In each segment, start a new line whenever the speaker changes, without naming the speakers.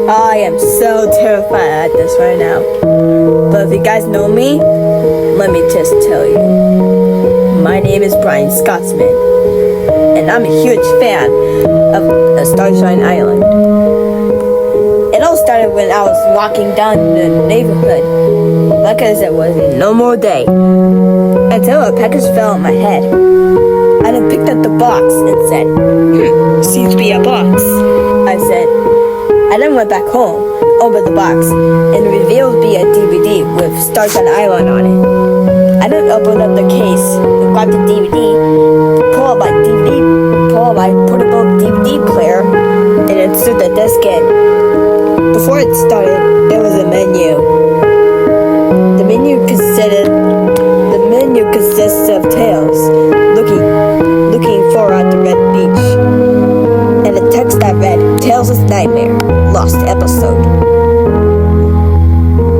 I am so terrified at this right now. But if you guys know me, let me just tell you. My name is Brian Scotsman, and I'm a huge fan of Starshine Island. It all started when I was walking down the neighborhood, like as it was no more day, until a package fell on my head. I then picked up the box and said, seems to be a box, I said. I then went back home, opened the box, and revealed to be a DVD with Starshine Island on it. I then opened up the case, grabbed the DVD, pulled out my portable DVD player, and inserted the disc in. Before it started, there was a menu. The menu consists of Tails looking for at the red beach, and the text that read, Tails' Nightmare, Lost Episode.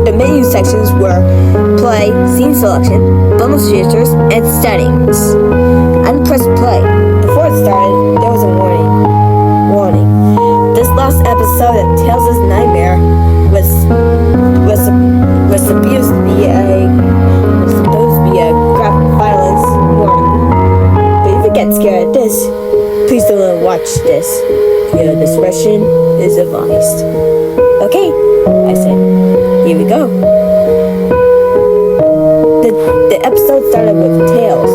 The menu sections were play, scene selection, bonus features, and settings. I pressed play. Before it started, there was a warning. This last episode of Tails' Nightmare was supposed to be a graphic violence warning. But if you get scared at this, please don't watch this. Your discretion is advised. Okay, I said. Here we go. The episode started with Tails,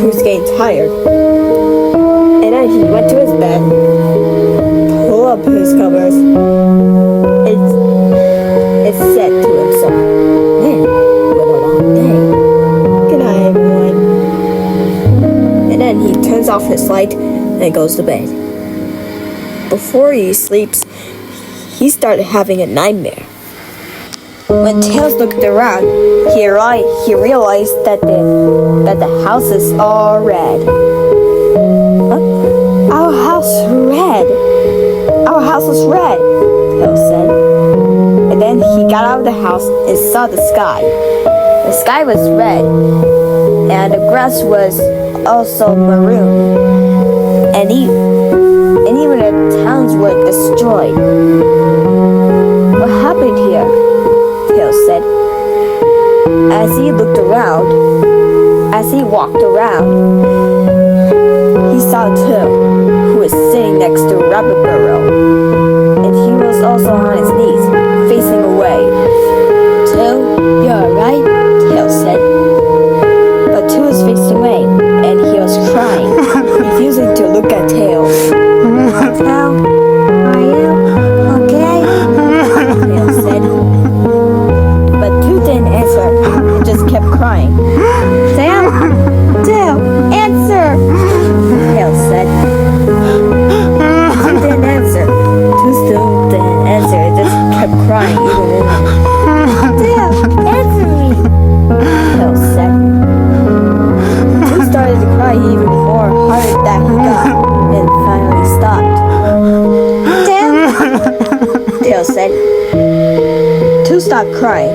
who's getting tired. And then he went to his bed, pulled up his covers, and said to himself, man, what a long day. Good night, everyone. And then he turns off his light and goes to bed. Before he sleeps, he started having a nightmare. When Tails looked around, he realized that the house is all red. Huh? Our house red. Our house is red, Tails said. And then he got out of the house and saw the sky. The sky was red, and the grass was also maroon. And even the towns were destroyed. What happened here? Tails said. As he looked around, as he walked around, he saw Two, who was sitting next to Rabbit Burrow, and he was also on his knees, facing away. Two, you're alright? Tails said. But Two was facing away, and he was crying, refusing to look at Tails. How are you? Okay? Tails said. But Two didn't answer, and just kept crying. Sam? Two, answer! Tails said. Two didn't answer. Two still didn't answer, and just kept crying even more. Two, answer me! Tails said. Two started to cry even more harder than he got, and finally stopped. Tails said. Two stopped crying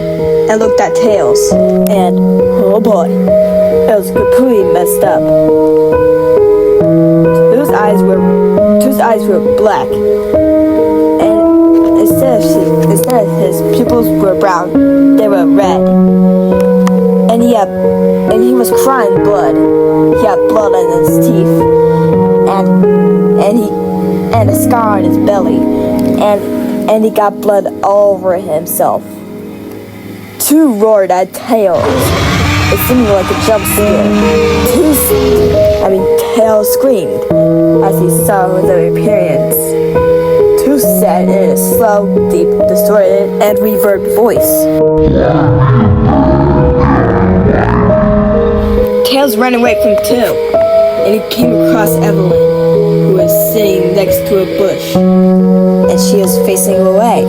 and looked at Tails, and oh boy, it was completely messed up. Two's eyes were black, and instead of his pupils were brown, they were red. And he was crying blood. He had blood on his teeth, and a scar on his belly, and he got blood all over himself. Two roared at Tails. It seemed like a jump scare. Tails screamed as he saw the appearance. Two said in a slow, deep, distorted, and reverb voice. Tails ran away from Two, and he came across Evelyn, who was sitting next to a bush, and she was facing away.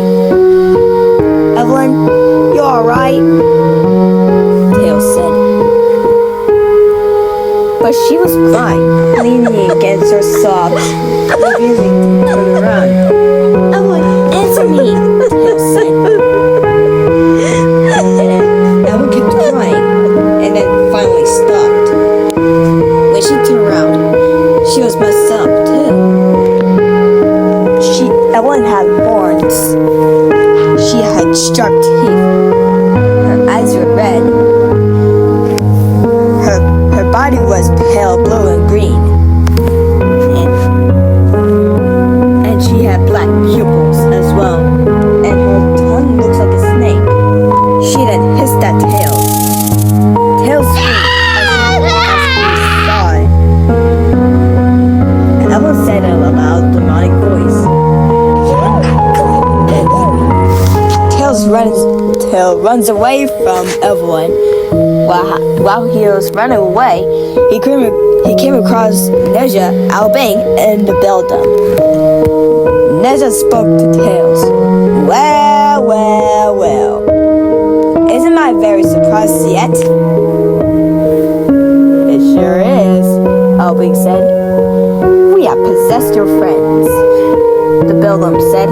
Evelyn, you alright? Tails said. But she was crying, leaning against her sobs, refusing to turn around. Evelyn, answer me! Tails said. And then Evelyn kept crying, and then finally stopped. When she turned around, she was messed up too. Evelyn had horns. She had sharp teeth. Her eyes were red. Her body was pale blue and green. And she had black pupils as well. And her tongue looks like a snake. She then hissed at Tails. Tails screamed as he saw it. And Evelyn said in a loud, demonic voice. Tails runs away from Evelyn. While he was running away, he came across Neja, Albang, and the Beldam. Neja spoke to Tails. Well. Isn't I very surprised yet? It sure is, Albang said. We have possessed your friends, the Beldam said.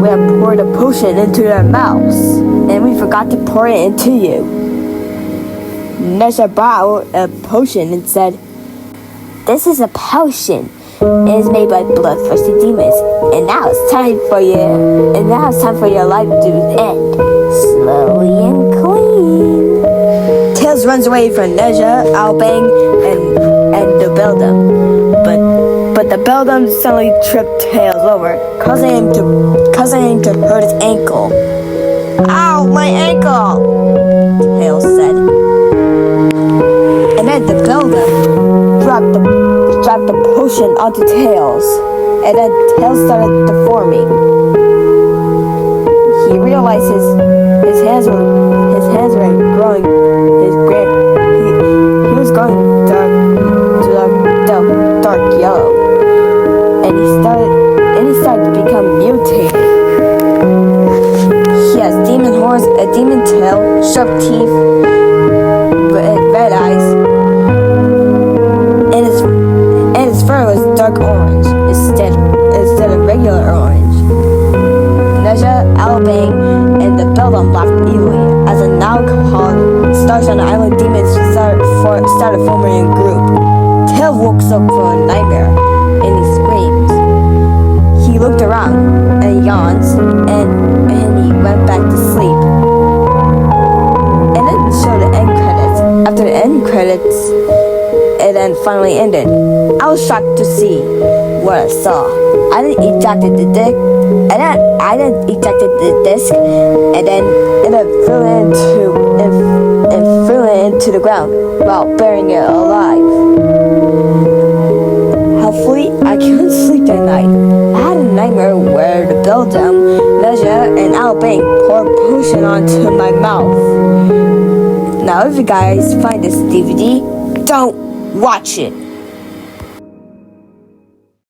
We have poured a potion into their mouths, and we forgot to pour it into you. Neja brought out a potion and said, This is a potion. It is made by bloodthirsty demons, and now it's time for your life to end, slowly and clean. Tails runs away from Neja, Albang, and the Beldam, but the Beldam suddenly tripped Tails over, causing him to hurt his ankle. Ow, my ankle! Tails said. And then the Beldam dropped the potion onto Tails, and then Tails started deforming. He realized his hands were growing. He was going dark yellow, and he started to become mutated. He has demon horns, a demon tail, sharp teeth, red eyes, and his fur was dark orange instead of regular orange. Neja, Albang, and the Beldam laughed evilly as a now called Stars on the Island demons started forming a group. Tails woke up from a nightmare, and he screams. He looked around and yawns, and he went back to sleep. And then showed the end credits. After the end credits, it then finally ended. I was shocked to see what I saw. I then ejected the disc, and then threw it into the ground while burying it alive. Hopefully, I couldn't sleep that night. I had a nightmare where the Beldam, Neja, and Albang poured potion onto my mouth. Now, if you guys find this DVD, don't watch it.